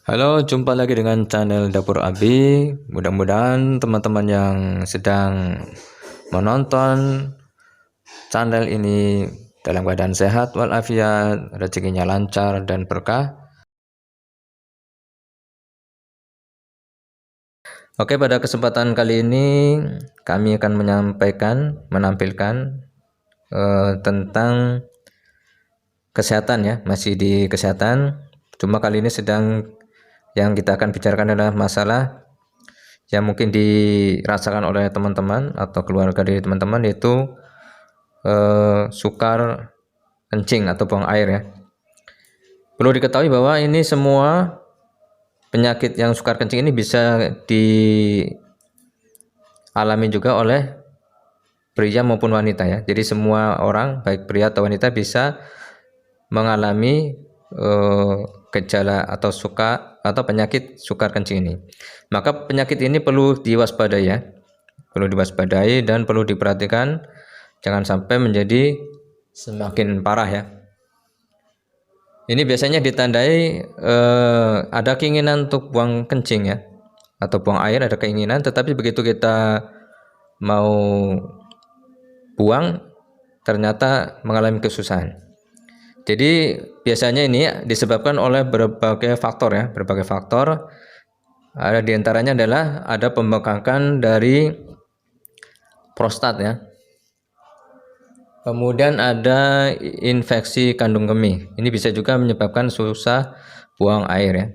Halo, jumpa lagi dengan channel Dapur Abi. Mudah-mudahan teman-teman yang sedang menonton channel ini dalam keadaan sehat walafiat, rezekinya lancar dan berkah. Oke, pada kesempatan kali ini kami akan menampilkan tentang kesehatan ya, masih di kesehatan. Cuma kali ini yang kita akan bicarakan adalah masalah yang mungkin dirasakan oleh teman-teman atau keluarga dari teman-teman, yaitu sukar kencing atau buang air ya. Perlu diketahui bahwa ini semua penyakit yang sukar kencing ini bisa dialami juga oleh pria maupun wanita ya. Jadi semua orang baik pria atau wanita bisa mengalami gejala atau penyakit sukar kencing ini. Maka penyakit ini perlu diwaspadai ya. Perlu diwaspadai dan perlu diperhatikan, jangan sampai menjadi semakin parah ya. Ini biasanya ditandai ada keinginan untuk buang kencing ya, atau buang air, ada keinginan, tetapi begitu kita mau buang ternyata mengalami kesusahan. Jadi biasanya ini disebabkan oleh berbagai faktor ya, berbagai faktor. Ada diantaranya adalah ada pembengkakan dari prostat ya. Kemudian ada infeksi kandung kemih. Ini bisa juga menyebabkan susah buang air ya.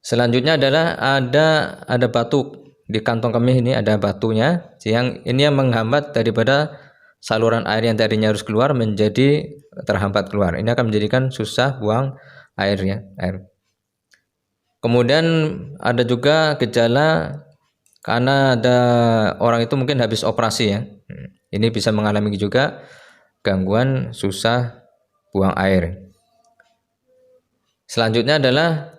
Selanjutnya adalah ada batu di kantong kemih, ini ada batunya yang menghambat daripada saluran air yang tadinya harus keluar menjadi terhambat keluar. Ini akan menjadikan susah buang airnya. Kemudian ada juga gejala karena ada orang itu mungkin habis operasi ya. Ini bisa mengalami juga gangguan susah buang air. Selanjutnya adalah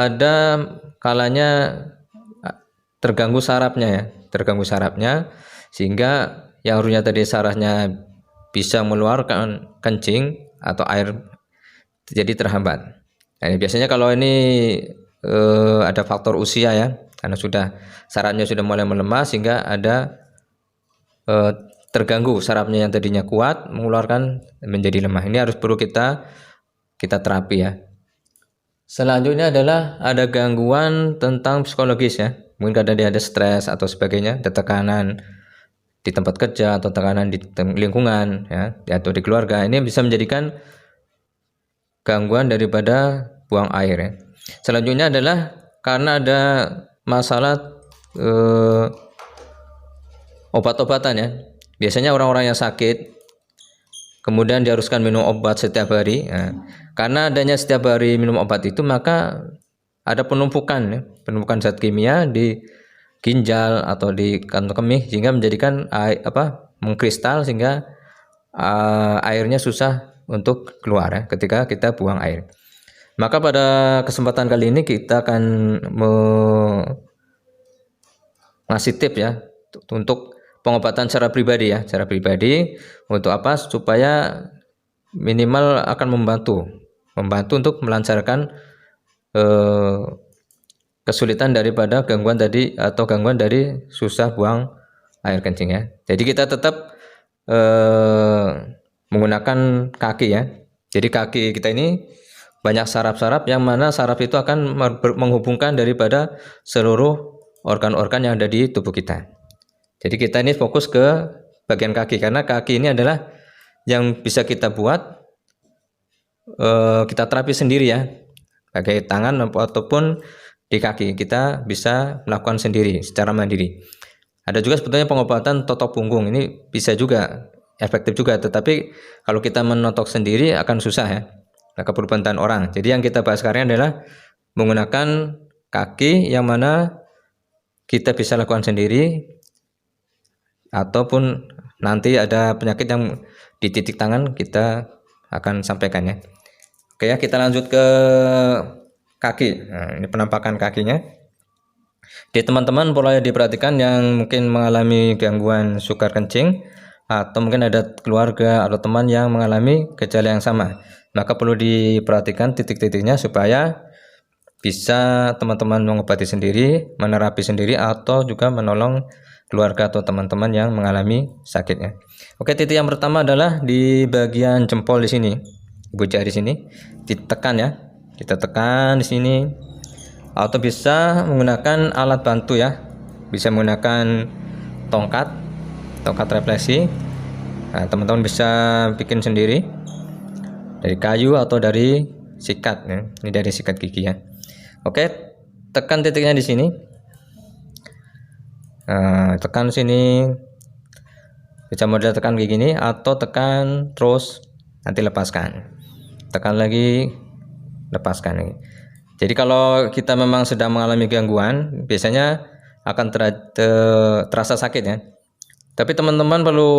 ada kalanya terganggu sarafnya sehingga yang harusnya tadi sarafnya bisa mengeluarkan kencing atau air jadi terhambat. Nah, ini biasanya kalau ini ada faktor usia ya, karena sarafnya sudah mulai melemah sehingga ada terganggu sarafnya yang tadinya kuat mengeluarkan menjadi lemah. Ini harus perlu kita terapi ya. Selanjutnya adalah ada gangguan tentang psikologis ya. Mungkin kadang dia ada stres atau sebagainya, ada tekanan di tempat kerja atau tekanan di lingkungan ya, atau di keluarga. Ini bisa menjadikan gangguan daripada buang air ya. Selanjutnya adalah karena ada masalah obat-obatan ya. Biasanya orang-orang yang sakit kemudian diharuskan minum obat setiap hari ya. Karena adanya setiap hari minum obat itu, maka ada penumpukan zat kimia di ginjal atau di kantong kemih sehingga menjadikan mengkristal sehingga airnya susah untuk keluar ya, ketika kita buang air. Maka pada kesempatan kali ini kita akan ngasih tips ya untuk pengobatan secara pribadi ya, untuk apa? Supaya minimal akan membantu untuk melancarkan kesulitan daripada gangguan dari susah buang air kencing ya. Jadi kita tetap menggunakan kaki ya. Jadi kaki kita ini banyak saraf-saraf, yang mana saraf itu akan menghubungkan daripada seluruh organ-organ yang ada di tubuh kita. Jadi kita ini fokus ke bagian kaki, karena kaki ini adalah yang bisa kita buat kita terapi sendiri ya, pakai tangan ataupun di kaki kita bisa melakukan sendiri secara mandiri. Ada juga sebetulnya pengobatan totok punggung, ini bisa juga efektif juga, tetapi kalau kita menotok sendiri akan susah ya, perlu bantuan orang. Jadi yang kita bahas sekarang adalah menggunakan kaki, yang mana kita bisa lakukan sendiri ataupun nanti ada penyakit yang di titik tangan kita akan sampaikan ya. Oke ya, kita lanjut ke kaki. Nah, ini penampakan kakinya. Di teman-teman pola yang diperhatikan yang mungkin mengalami gangguan sukar kencing, atau mungkin ada keluarga atau teman yang mengalami gejala yang sama, maka perlu diperhatikan titik-titiknya supaya bisa teman-teman mengobati sendiri, menerapi sendiri, atau juga menolong keluarga atau teman-teman yang mengalami sakitnya. Oke, titik yang pertama adalah di bagian jempol di sini, ibu jari sini, ditekan ya, kita tekan di sini, atau bisa menggunakan alat bantu ya, bisa menggunakan tongkat refleksi. Nah, teman-teman bisa bikin sendiri dari kayu atau dari sikat ya. Ini dari sikat gigi ya. Oke, tekan titiknya di sini. Nah, tekan sini, bisa model tekan kayak gini, atau tekan terus nanti lepaskan, tekan lagi, lepaskan lagi. Jadi kalau kita memang sedang mengalami gangguan, biasanya akan terasa sakit ya. Tapi teman-teman perlu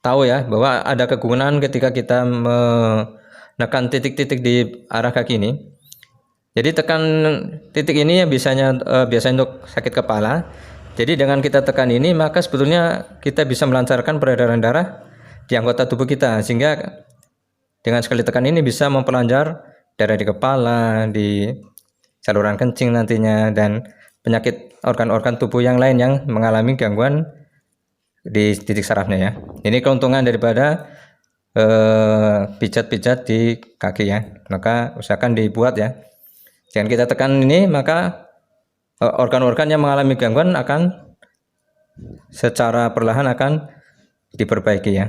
tahu ya bahwa ada kegunaan ketika kita menekan titik-titik di arah kaki ini. Jadi tekan titik ini ya biasanya untuk sakit kepala. Jadi dengan kita tekan ini, maka sebetulnya kita bisa melancarkan peredaran darah di anggota tubuh kita, sehingga dengan sekali tekan ini bisa memperlancar darah di kepala, di saluran kencing nantinya, dan penyakit organ-organ tubuh yang lain yang mengalami gangguan di titik sarafnya ya. Ini keuntungan daripada pijat-pijat di kaki ya. Maka usahakan dibuat ya. Jangan kita tekan ini, maka organ-organ yang mengalami gangguan akan secara perlahan akan diperbaiki ya.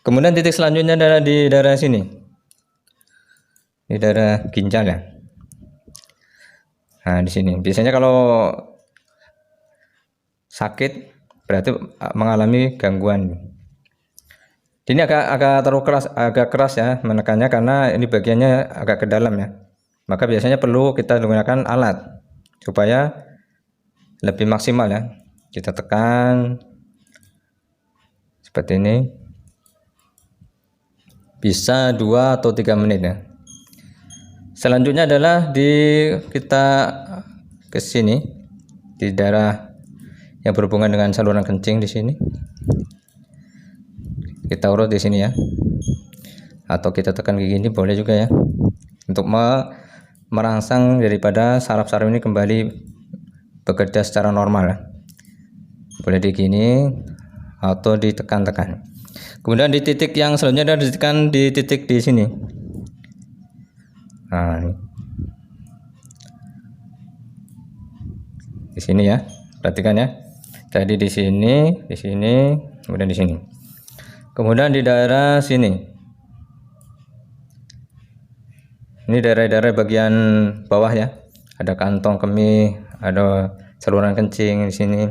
Kemudian titik selanjutnya adalah di daerah sini, di daerah ginjal ya. Nah, di sini biasanya kalau sakit berarti mengalami gangguan. Ini agak terlalu keras, agak keras ya menekannya karena ini bagiannya agak ke dalam ya. Maka biasanya perlu kita menggunakan alat supaya lebih maksimal ya. Kita tekan seperti ini. Bisa 2 atau 3 menit ya. Selanjutnya adalah kita ke sini di daerah yang berhubungan dengan saluran kencing di sini. Kita urut di sini ya. Atau kita tekan kayak gini boleh juga ya. Untuk merangsang daripada saraf-saraf ini kembali bekerja secara normal ya. Boleh di gini atau ditekan-tekan. Kemudian di titik yang selanjutnya ada ditekan di titik di sini. Nah, di sini ya. Perhatikan ya. Jadi di sini, kemudian di sini. Kemudian di daerah sini. Ini daerah-daerah bagian bawah ya. Ada kantong kemih, ada saluran kencing di sini.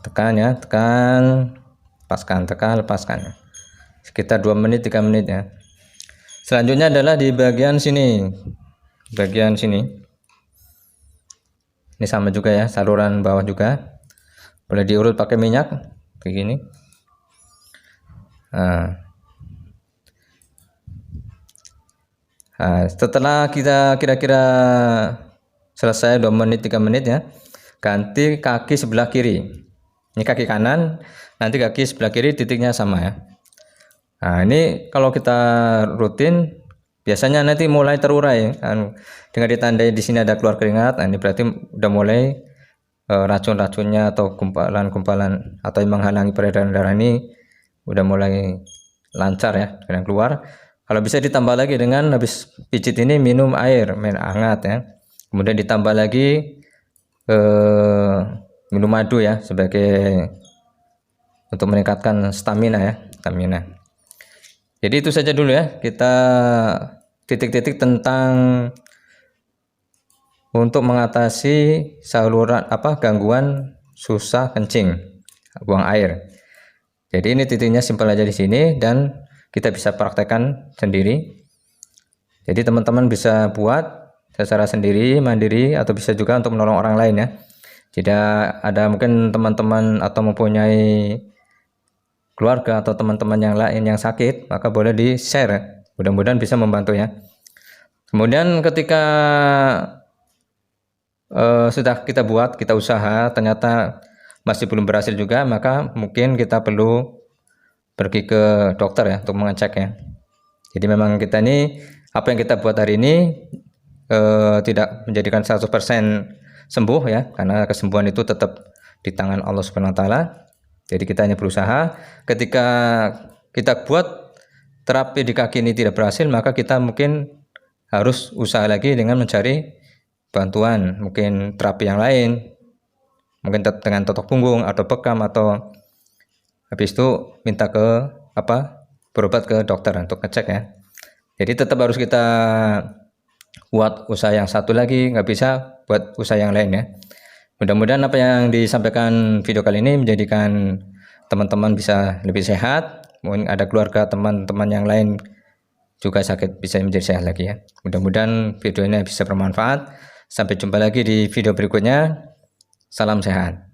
Tekan ya, tekan, lepaskan, tekan, lepaskan. Sekitar 2 menit 3 menit ya. Selanjutnya adalah di bagian sini. Bagian sini. Ini sama juga ya, saluran bawah juga. Boleh diurut pakai minyak kayak gini. Nah, setelah kita kira-kira selesai 2 menit 3 menit ya, ganti kaki sebelah kiri. Ini kaki kanan, nanti kaki sebelah kiri titiknya sama ya. Nah, ini kalau kita rutin biasanya nanti mulai terurai dengan ditandai di sini ada keluar keringat. Nah, ini berarti udah mulai racun-racunnya atau gumpalan-gumpalan atau yang menghalangi peredaran darah ini udah mulai lancar ya dengan keluar. Kalau bisa ditambah lagi dengan habis pijit ini minum air hangat ya. Kemudian ditambah lagi minum madu ya sebagai untuk meningkatkan stamina ya, stamina. Jadi itu saja dulu ya, kita titik-titik tentang untuk mengatasi saluran gangguan susah kencing, buang air. Jadi ini titiknya simpel aja di sini dan kita bisa praktekkan sendiri. Jadi teman-teman bisa buat secara sendiri, mandiri, atau bisa juga untuk menolong orang lain ya. Tidak ada mungkin teman-teman atau mempunyai keluarga atau teman-teman yang lain yang sakit, maka boleh di-share. Mudah-mudahan bisa membantu ya. Kemudian ketika sudah kita buat, kita usaha, ternyata masih belum berhasil juga, maka mungkin kita perlu pergi ke dokter ya untuk mengecek ya. Jadi memang kita ini apa yang kita buat hari ini tidak menjadikan 100% sembuh ya, karena kesembuhan itu tetap di tangan Allah Subhanahu wa taala. Jadi kita hanya berusaha. Ketika kita buat terapi di kaki ini tidak berhasil, maka kita mungkin harus usaha lagi dengan mencari bantuan, mungkin terapi yang lain, mungkin dengan totok punggung atau bekam, atau habis itu minta ke berobat ke dokter untuk ngecek ya. Jadi tetap harus kita buat usaha yang satu lagi, nggak bisa buat usaha yang lain ya. Mudah-mudahan apa yang disampaikan video kali ini menjadikan teman-teman bisa lebih sehat. Mungkin ada keluarga, teman-teman yang lain juga sakit bisa menjadi sehat lagi ya. Mudah-mudahan video ini bisa bermanfaat. Sampai jumpa lagi di video berikutnya. Salam sehat.